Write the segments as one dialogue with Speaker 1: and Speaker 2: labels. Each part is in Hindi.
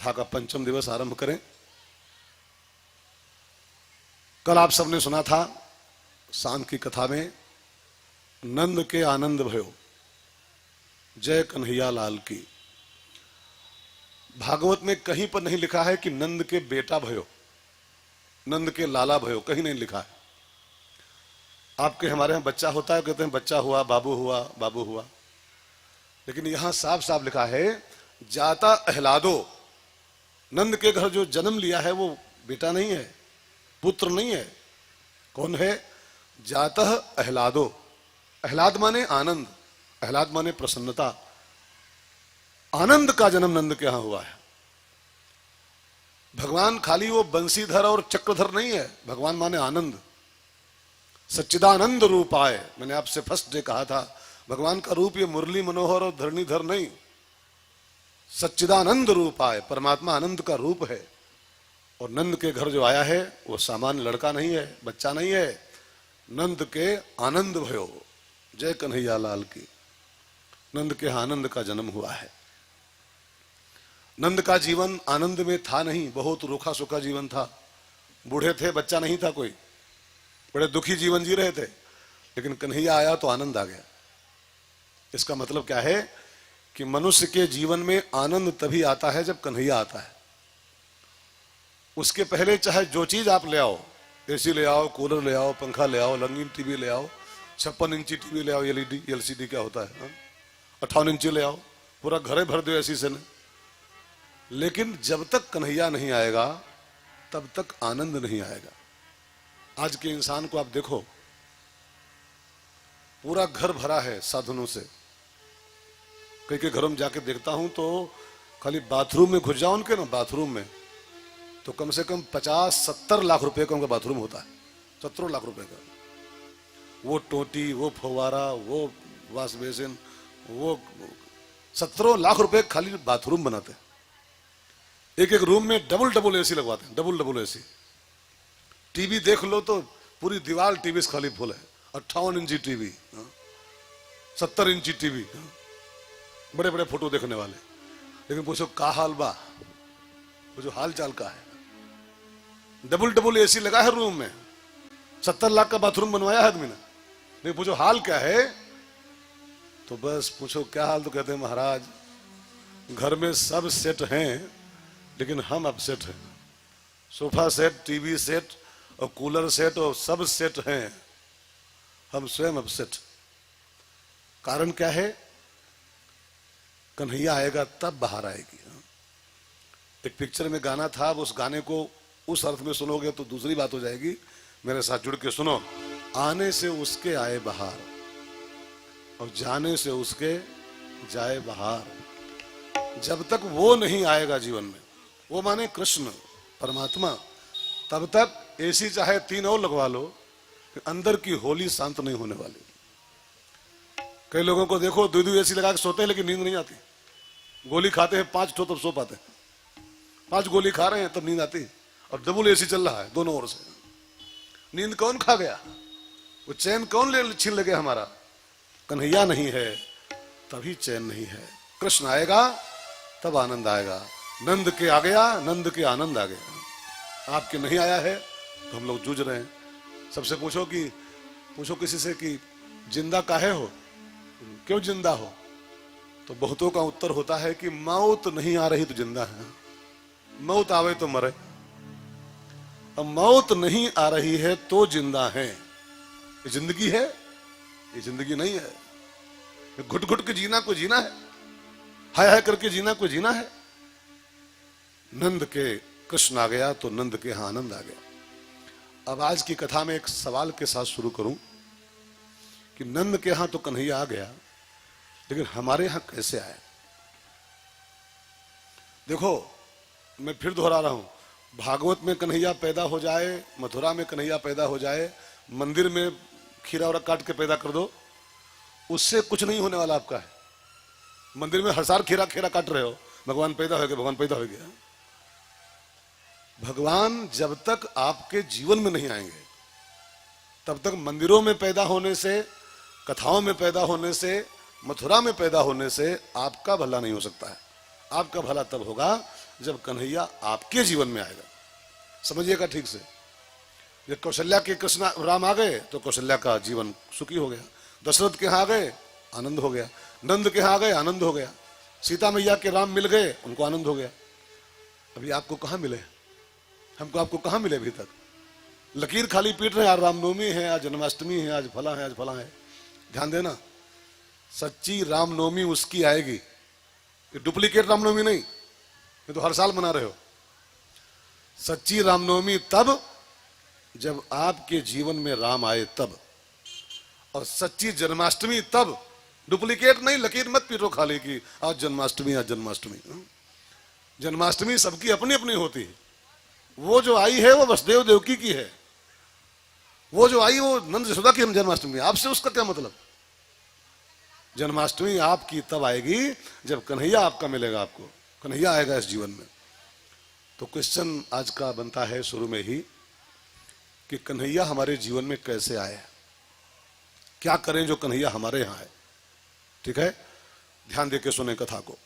Speaker 1: कथा का पंचम दिवस आरंभ करें। कल आप सबने सुना था शाम की कथा में नंद के आनंद भयो, जय कन्हैया लाल की। भागवत में कहीं पर नहीं लिखा है कि नंद के बेटा भयो, नंद के लाला भयो, कहीं नहीं लिखा है। आपके हमारे यहां बच्चा होता है, कहते हैं बच्चा हुआ, बाबू हुआ, बाबू हुआ, लेकिन यहां साफ साफ लिखा है जाता अहलादो। नंद के घर जो जन्म लिया है वो बेटा नहीं है, पुत्र नहीं है। कौन है? जाता अहलादो। अहलाद माने आनंद, अहलाद माने प्रसन्नता। आनंद का जन्म नंद के यहां हुआ है। भगवान खाली वो बंसीधर और चक्रधर नहीं है, भगवान माने आनंद, सच्चिदानंद रूप आए। मैंने आपसे फर्स्ट डे कहा था भगवान का रूप ये मुरली मनोहर और धरणीधर नहीं, सच्चिदानंद रूप आए। परमात्मा आनंद का रूप है। और नंद के घर जो आया है वो सामान्य लड़का नहीं है, बच्चा नहीं है। नंद के आनंद भयो, जय कन्हैया लाल की। नंद के आनंद का जन्म हुआ है। नंद का जीवन आनंद में था नहीं, बहुत रूखा सूखा जीवन था। बूढ़े थे, बच्चा नहीं था कोई, बड़े दुखी जीवन जी रहे थे। लेकिन कन्हैया आया तो आनंद आ गया। इसका मतलब क्या है कि मनुष्य के जीवन में आनंद तभी आता है जब कन्हैया आता है। उसके पहले चाहे जो चीज आप ले आओ, एसी ले आओ, कूलर ले आओ, पंखा ले आओ, रंगीन टीवी ले आओ, 56 इंची टीवी ले आओ, एलईडी एलसीडी क्या होता है, 58 इंची ले आओ, पूरा घरे भर दो एसी से ने। लेकिन जब तक कन्हैया नहीं आएगा तब तक आनंद नहीं आएगा। आज के इंसान को आप देखो, पूरा घर भरा है साधनों से। कई के घरों में जाके देखता हूं तो खाली बाथरूम में घुस जाओ उनके ना, बाथरूम में तो कम से कम 50-70 लाख रुपए का उनका बाथरूम होता है। 17 लाख रुपए का। वो टोटी, वो फवारा, वो वॉश बेसिन, वो 17 लाख रुपए खाली बाथरूम बनाते हैं। एक एक रूम में डबल डबल एसी लगवाते हैं, डबल डबल एसी। टीवी देख लो तो पूरी दीवार टीवी से खाली फुल है। 58 इंची टीवी, 70 इंची टीवी, बड़े बड़े फोटो देखने वाले। लेकिन पूछो का हाल बा, पूछो हाल चाल का है। डबल डबल एसी लगा है रूम में, 70 लाख का बाथरूम बनवाया है आदमी ने। नहीं पूछो हाल क्या है, तो बस पूछो क्या हाल, तो कहते हैं महाराज घर में सब सेट हैं लेकिन हम अपसेट हैं। सोफा सेट, टीवी सेट और कूलर सेट और सब सेट हैं, हम स्वयं अपसेट। कारण क्या है? कन्हैया आएगा तब बाहर आएगी। एक पिक्चर में गाना था, अब उस गाने को उस अर्थ में सुनोगे तो दूसरी बात हो जाएगी। मेरे साथ जुड़ के सुनो। आने से उसके आए बाहर और जाने से उसके जाए बाहर। जब तक वो नहीं आएगा जीवन में, वो माने कृष्ण परमात्मा, तब तक एसी चाहे 3 और लगवा लो, अंदर की होली शांत नहीं होने वाली। कई लोगों को देखो 2 एसी लगा के सोते हैं लेकिन नींद नहीं आती। गोली खाते हैं 5 ठो तब सो पाते हैं। 5 गोली खा रहे हैं तब नींद आती। और डबल एसी चल रहा है दोनों ओर से। नींद कौन खा गया? वो चैन कौन ले छीन ले गया हमारा? कन्हैया नहीं है तभी चैन नहीं है। कृष्ण आएगा तब आनंद आएगा। नंद के आ गया, नंद के आनंद आ गया। आपके नहीं आया है तो हम लोग जूझ रहे हैं। सबसे पूछो किसी से कि जिंदा काहे हो, क्यों जिंदा हो, तो बहुतों का उत्तर होता है कि मौत नहीं आ रही तो जिंदा है, मौत आवे तो मरे। अब मौत नहीं आ रही है तो जिंदा है। ये जिंदगी है? ये जिंदगी नहीं है। घुट घुट के जीना को जीना है, हाय हाय करके जीना को जीना है। नंद के कृष्ण आ गया तो नंद के यहां आनंद आ गया। अब आज की कथा में एक सवाल के साथ शुरू करूं कि नंद के यहां तो कन्हैया आ गया, लेकिन हमारे यहां कैसे आया? देखो, मैं फिर दोहरा रहा हूं, भागवत में कन्हैया पैदा हो जाए, मथुरा में कन्हैया पैदा हो जाए, मंदिर में खीरा और काट के पैदा कर दो, उससे कुछ नहीं होने वाला आपका है। मंदिर में हर साल खीरा काट रहे हो, भगवान पैदा हो गया, भगवान पैदा हो गया। भगवान जब तक आपके जीवन में नहीं आएंगे तब तक मंदिरों में पैदा होने से, कथाओं में पैदा होने से, मथुरा में पैदा होने से आपका भला नहीं हो सकता है। आपका भला तब होगा जब कन्हैया आपके जीवन में आएगा। समझिएगा ठीक से। जब कौशल्या के कृष्ण राम आ गए तो कौशल्या का जीवन सुखी हो गया, दशरथ के यहाँ आ गए आनंद हो गया, नंद के यहाँ आ गए आनंद हो गया, सीता मैया के राम मिल गए उनको आनंद हो गया। अभी आपको कहाँ मिले, हमको आपको कहाँ मिले अभी तक? लकीर खाली पीट रहे, आज रामनवमी है, आज जन्माष्टमी है, आज फला है, आज फला है। ध्यान देना, सच्ची रामनवमी उसकी आएगी, ये डुप्लीकेट रामनवमी नहीं, ये तो हर साल मना रहे हो। सच्ची रामनवमी तब जब आपके जीवन में राम आए तब, और सच्ची जन्माष्टमी तब। डुप्लीकेट नहीं, लकीर मत पीटो खाली की आज जन्माष्टमी, आज जन्माष्टमी। जन्माष्टमी सबकी अपनी अपनी होती है। वो जो आई है वो वसुदेव देवकी की है, वो जो आई वो नंद यशोदा की जन्माष्टमी। आपसे उसका क्या मतलब? जन्माष्टमी आपकी तब आएगी जब कन्हैया आपका मिलेगा, आपको कन्हैया आएगा इस जीवन में। तो क्वेश्चन आज का बनता है शुरू में ही कि कन्हैया हमारे जीवन में कैसे आए, क्या करें जो कन्हैया हमारे यहां है। ठीक है, ध्यान देके सुने कथा को।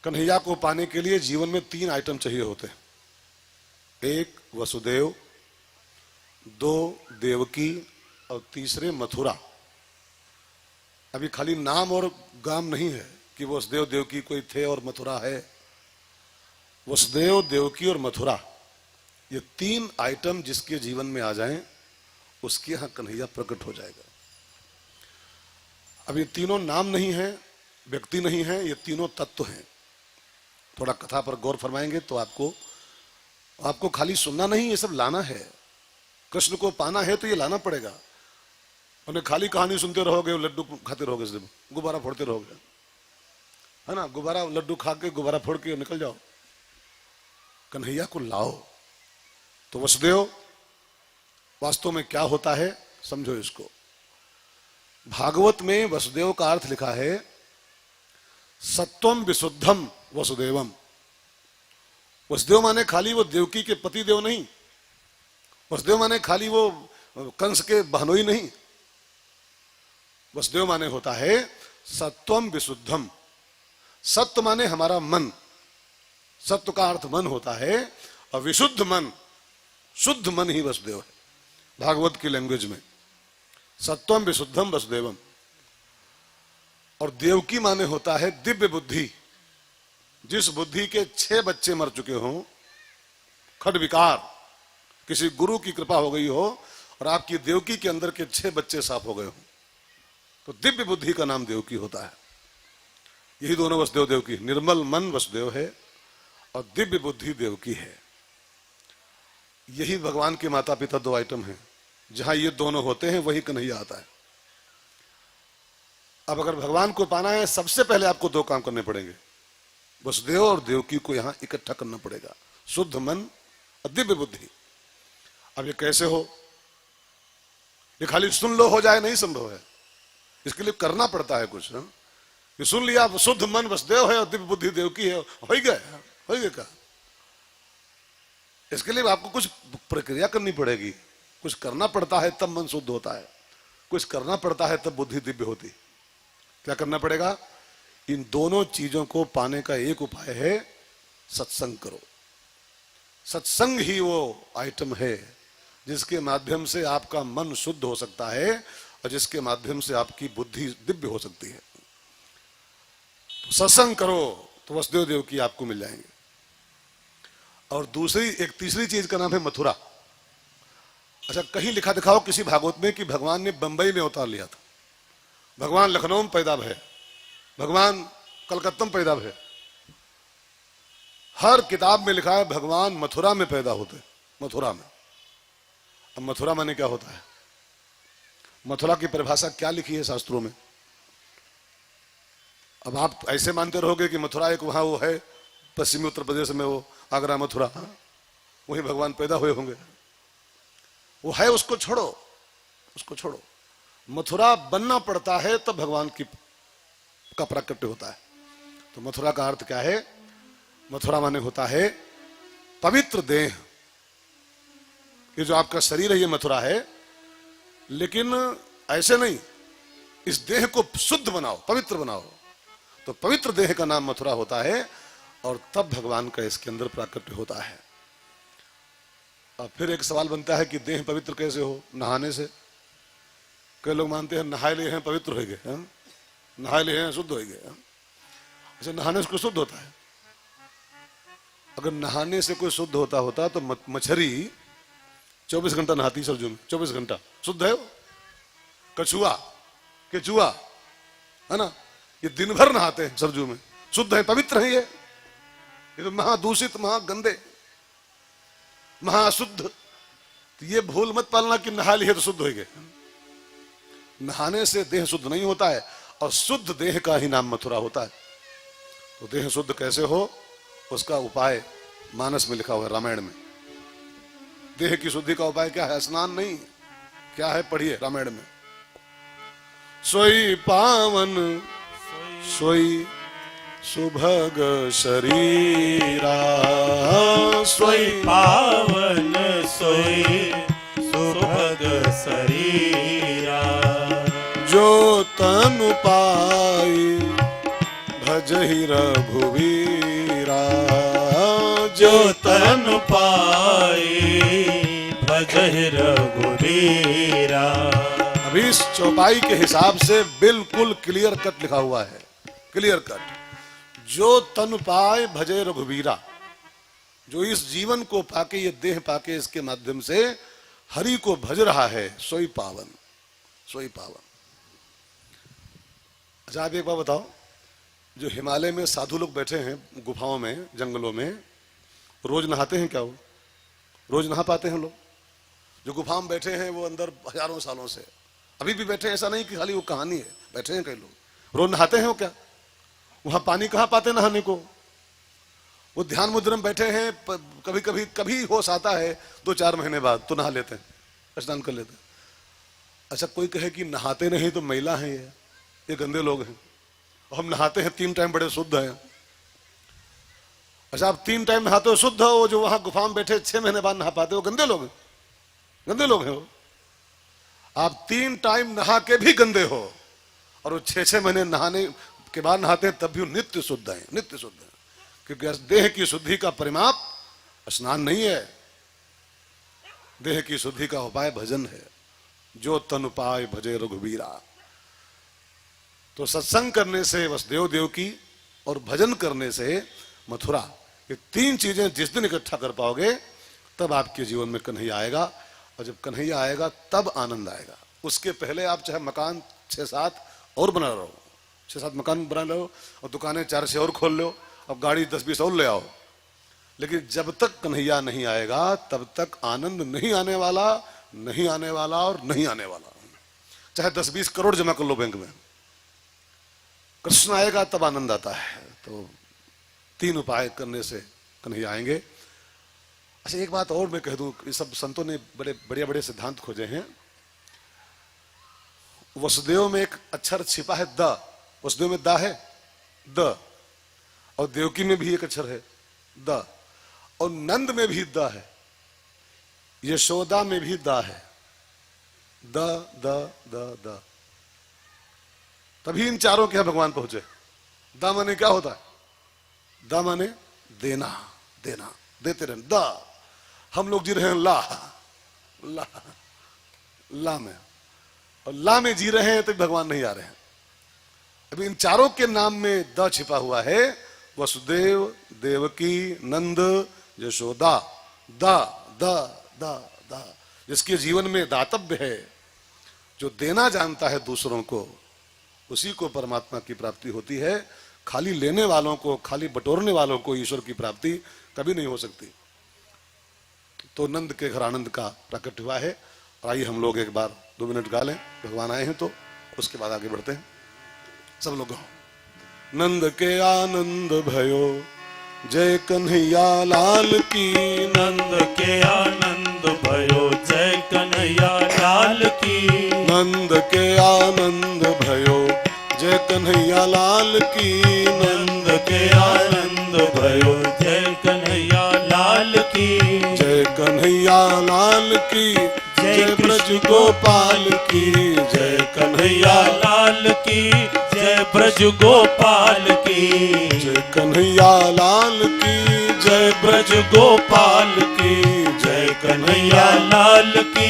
Speaker 1: कन्हैया को पाने के लिए जीवन में 3 आइटम चाहिए होते हैं। 1 वसुदेव, 2 देवकी और तीसरे मथुरा। अभी खाली नाम और गाम नहीं है कि वसुदेव देवकी कोई थे और मथुरा है। वसुदेव, देवकी और मथुरा, ये 3 आइटम जिसके जीवन में आ जाएं उसके यहां कन्हैया प्रकट हो जाएगा। अब ये तीनों नाम नहीं है, व्यक्ति नहीं है, ये तीनों तत्व हैं। थोड़ा कथा पर गौर फरमाएंगे तो आपको खाली सुनना नहीं, ये सब लाना है। कृष्ण को पाना है तो ये लाना पड़ेगा। उन्हें खाली कहानी सुनते रहोगे, लड्डू खाते रहोगे, सिर्फ गुब्बारा फोड़ते रहोगे, है ना। गुब्बारा लड्डू खा के गुब्बारा फोड़ के निकल जाओ। कन्हैया को लाओ। तो वसुदेव वास्तव में क्या होता है समझो इसको। भागवत में वसुदेव का अर्थ लिखा है सत्वम विशुद्धम वसुदेवम। वसुदेव माने खाली वो देवकी के पति देव नहीं, वसुदेव माने खाली वो कंस के बहनोई नहीं। वसुदेव माने होता है सत्वम विशुद्धम। सत्व माने हमारा मन, सत्व का अर्थ मन होता है, और विशुद्ध मन, शुद्ध मन ही वसुदेव है भागवत की लैंग्वेज में। सत्वम विशुद्धम वसुदेवम। और देवकी माने होता है दिव्य बुद्धि। जिस बुद्धि के 6 बच्चे मर चुके हों, खड विकार, किसी गुरु की कृपा हो गई हो और आपकी देवकी के अंदर के 6 बच्चे साफ हो गए हों, तो दिव्य बुद्धि का नाम देवकी होता है। यही दोनों वसुदेव देवकी, निर्मल मन वसुदेव है और दिव्य बुद्धि देवकी है। यही भगवान के माता पिता 2 आइटम हैं। जहां ये दोनों होते हैं वही कन्हैया आता है। अब अगर भगवान को पाना है सबसे पहले आपको 2 काम करने पड़ेंगे। वसुदेव और देवकी को यहां इकट्ठा करना पड़ेगा, शुद्ध मन और दिव्य बुद्धि। अब ये कैसे हो? ये खाली सुन लो हो जाए नहीं संभव है, इसके लिए करना पड़ता है कुछ। ये सुन लिया शुद्ध मन वसुदेव है और दिव्य बुद्धि देवकी है, हो ही गया का। इसके लिए आपको कुछ प्रक्रिया करनी पड़ेगी, कुछ करना पड़ता है तब मन शुद्ध होता है, कुछ करना पड़ता है तब बुद्धि दिव्य होती। क्या करना पड़ेगा? इन दोनों चीजों को पाने का एक उपाय है, सत्संग करो। सत्संग ही वो आइटम है जिसके माध्यम से आपका मन शुद्ध हो सकता है और जिसके माध्यम से आपकी बुद्धि दिव्य हो सकती है। तो सत्संग करो तो वसुदेव देवकी आपको मिल जाएंगे। और एक तीसरी चीज का नाम है मथुरा। अच्छा, कहीं लिखा दिखाओ किसी भागवत में कि भगवान ने बंबई में अवतार लिया था, भगवान लखनऊ में पैदा भय, भगवान कलकत्ता में पैदा भय। हर किताब में लिखा है भगवान मथुरा में पैदा होते, मथुरा में। अब मथुरा माने क्या होता है? मथुरा की परिभाषा क्या लिखी है शास्त्रों में? अब आप ऐसे मानते रहोगे कि मथुरा एक वहां वो है पश्चिमी उत्तर प्रदेश में, वो आगरा मथुरा, वही भगवान पैदा हुए होंगे। वो है, उसको छोड़ो, उसको छोड़ो। मथुरा बनना पड़ता है तब भगवान का प्राकट्य होता है। तो मथुरा का अर्थ क्या है? मथुरा माने होता है पवित्र देह। ये जो आपका शरीर है ये मथुरा है, लेकिन ऐसे नहीं, इस देह को शुद्ध बनाओ, पवित्र बनाओ। तो पवित्र देह का नाम मथुरा होता है। और तब भगवान का इसके अंदर प्राकट्य होता है। अब फिर एक सवाल बनता है कि देह पवित्र कैसे हो? नहाने से। कई लोग मानते हैं नहाए लिए हैं पवित्र हो गए, नहाए लिए हैं शुद्ध हो गए। अच्छा, नहाने से कोई शुद्ध होता है? अगर नहाने से कोई शुद्ध होता तो मछली 24 घंटा नहाती सरजू में, 24 घंटा शुद्ध है वो। कछुआ केचुआ है ना, ये दिन भर नहाते हैं सरजू में, शुद्ध है, पवित्र है। ये तो महादूषित, महागंदे, महाशुद्ध। तो ये भूल मत पालना कि नहा लिए तो शुद्ध हो गए। नहाने से देह शुद्ध नहीं होता है, और शुद्ध देह का ही नाम मथुरा होता है। तो देह शुद्ध कैसे हो, उसका उपाय मानस में लिखा हुआ है, रामायण में। देह की शुद्धि का उपाय क्या है? स्नान नहीं, क्या है? पढ़िए रामायण में। सोई पावन सोई सुभग शरीरा,
Speaker 2: सोई पावन सोई सुभग शरीरा,
Speaker 1: जो तनु पाई भजहि रघुवीरा,
Speaker 2: जो तनु पाई भजहि रघुवीरा।
Speaker 1: अभी इस चौपाई के हिसाब से बिल्कुल क्लियर कट लिखा हुआ है, क्लियर कट। जो तन पाए भजे रघुवीरा, जो इस जीवन को पाके, ये देह पाके, इसके माध्यम से हरि को भज रहा है, सोई पावन, सोई पावन। अच्छा, आप एक बार बताओ, जो हिमालय में साधु लोग बैठे हैं गुफाओं में, जंगलों में, रोज नहाते हैं क्या? वो रोज नहा पाते हैं लोग? जो गुफाओं में बैठे हैं वो अंदर हजारों सालों से अभी भी बैठे हैं। ऐसा नहीं कि खाली वो कहानी है, बैठे हैं कई लोग। रोज नहाते हैं वो क्या? वहां पानी कहां पाते नहाने को? वो ध्यान मुद्रा में बैठे हैं, कभी कभी कभी होश आता है 2-4 महीने बाद तो नहा लेते हैं, स्नान कर लेते हैं। अच्छा, कोई कहे कि नहाते नहीं तो महिला हैं, ये गंदे लोग हैं, और हम नहाते हैं 3 टाइम बड़े शुद्ध हैं। अच्छा, आप 3 टाइम नहाते हो शुद्ध हो, जो वहां गुफा में बैठे 6 महीने बाद नहा पाते हो, गंदे लोग हैं, गंदे लोग हैं वो। आप 3 टाइम नहा के भी गंदे हो, और वो 6-6 महीने नहाने के बाद नहाते हैं तब भी नित्य शुद्ध है, नित्य शुद्ध है। क्योंकि देह की शुद्धि का परिमाप स्नान नहीं है, देह की शुद्धि का उपाय भजन है। जो तन पाए भजे रघुवीरा। तो सत्संग करने से वसुदेव देवकी और भजन करने से मथुरा, ये 3 चीजें जिस दिन इकट्ठा कर पाओगे तब आपके जीवन में कन्हैया आएगा, और जब कन्हैया आएगा तब आनंद आएगा। उसके पहले आप चाहे मकान 6-7 और बना रहो, 6-7 मकान बना लो, और दुकानें 4 और खोल लो, अब गाड़ी 10-20 और ले आओ, लेकिन जब तक कन्हैया नहीं आएगा तब तक आनंद नहीं आने वाला, नहीं आने वाला और नहीं आने वाला। चाहे 10-20 करोड़ जमा कर लो बैंक में, कृष्ण आएगा तब आनंद आता है। तो 3 उपाय करने से कन्हैया आएंगे। अच्छा, एक बात और मैं कह दूं, ये सब संतों ने बड़े बड़े सिद्धांत खोजे हैं। वसुदेव में एक अक्षर छिपा है, द। वसुदेव में द है, द, और देवकी में भी एक अक्षर है, द, और नंद में भी द है, यशोदा में भी द है, द द द द। तभी इन चारों के यहां भगवान पहुंचे। द माने क्या होता है? द माने देना, देना, देते रहना। द, हम लोग जी रहे हैं ला, ला, ला में, और ला में जी रहे हैं तो भगवान नहीं आ रहे हैं। अभी इन चारों के नाम में द छिपा हुआ है। वसुदेव, देवकी, नंद, यशोदा। द द द द, जिसके जीवन में दातव्य है, जो देना जानता है दूसरों को, उसी को परमात्मा की प्राप्ति होती है। खाली लेने वालों को, खाली बटोरने वालों को ईश्वर की प्राप्ति कभी नहीं हो सकती। तो नंद के घर आनंद का प्रकट हुआ है। आइए हम लोग एक बार 2 मिनट गा लें, भगवान आए हैं तो उसके बाद आगे बढ़ते हैं। सब लोग गाओ। नंद के आनंद भयो जय कन्हैया लाल की,
Speaker 2: नंद के आनंद भयो जय कन्हैया लाल की,
Speaker 1: नंद के आनंद भयो जय कन्हैया लाल की,
Speaker 2: नंद के आनंद भयो जय कन्हैया लाल की,
Speaker 1: जय कन्हैया लाल की, जय ब्रज गोपाल की, जय
Speaker 2: कन्हैया लाल की, जय ब्रज गोपाल की, की
Speaker 1: जय कन्हैया लाल की
Speaker 2: जय ब्रज गोपाल की जय कन्हैया लाल की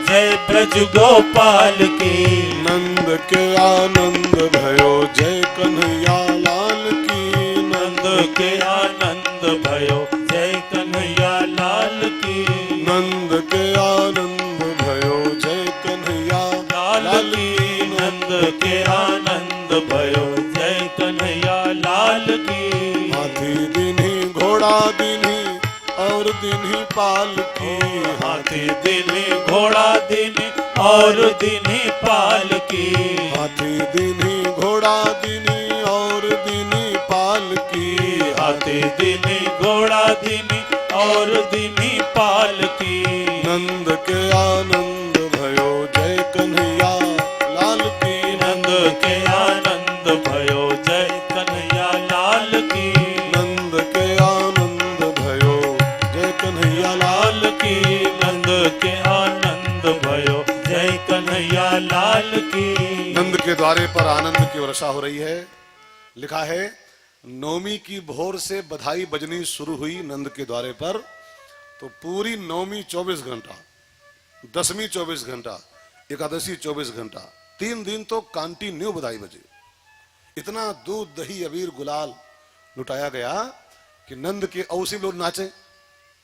Speaker 2: जय ब्रज गोपाल की
Speaker 1: नंद के आनंद भयो जय कन्हैया लाल की
Speaker 2: नंद के आनंद भयो जय कन्हैया लाल की
Speaker 1: नंद के आनंद भयो जय कन्हैया
Speaker 2: लाल की नंद के आनंद भयो जय कन्हैया लाल की
Speaker 1: हाथी दिन्ही घोड़ा दिन्ही और दिन्ही पाल की
Speaker 2: हाथी दिनी घोड़ा दिनी और दिनी पाल की
Speaker 1: हाथी दिन्ही घोड़ा दिन्ही और दिन्ही पाल की
Speaker 2: हाथी दिनी घोड़ा दिनी और दिनी पाल की
Speaker 1: नंद के आनंद भयो जय कन्हैया लाल की
Speaker 2: नंद के आनंद भयो जय कन्हैया लाल की
Speaker 1: नंद के आनंद भयो जय कन्हैया लाल
Speaker 2: लाल की नंद के आनंद भयो जय कन्हैया लाल की
Speaker 1: नंद के द्वारे पर आनंद की वर्षा हो रही है। लिखा है नवमी की भोर से बधाई बजनी शुरू हुई नंद के द्वारे पर, तो पूरी नवमी 24 घंटा, दसवीं 24 घंटा, एकादशी 24 घंटा, 3 दिन तो कंटिन्यू बधाई बजी। इतना दूध दही अबीर गुलाल लुटाया गया कि नंद के औसी लोग नाचे,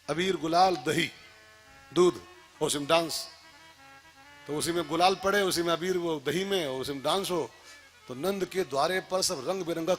Speaker 1: अबीर गुलाल दही दूध, उसी में डांस, तो उसी में गुलाल पड़े, उसी में अबीर वो दही में, उसी में डांस हो, तो नंद के द्वारे पर सब रंग बिरंगा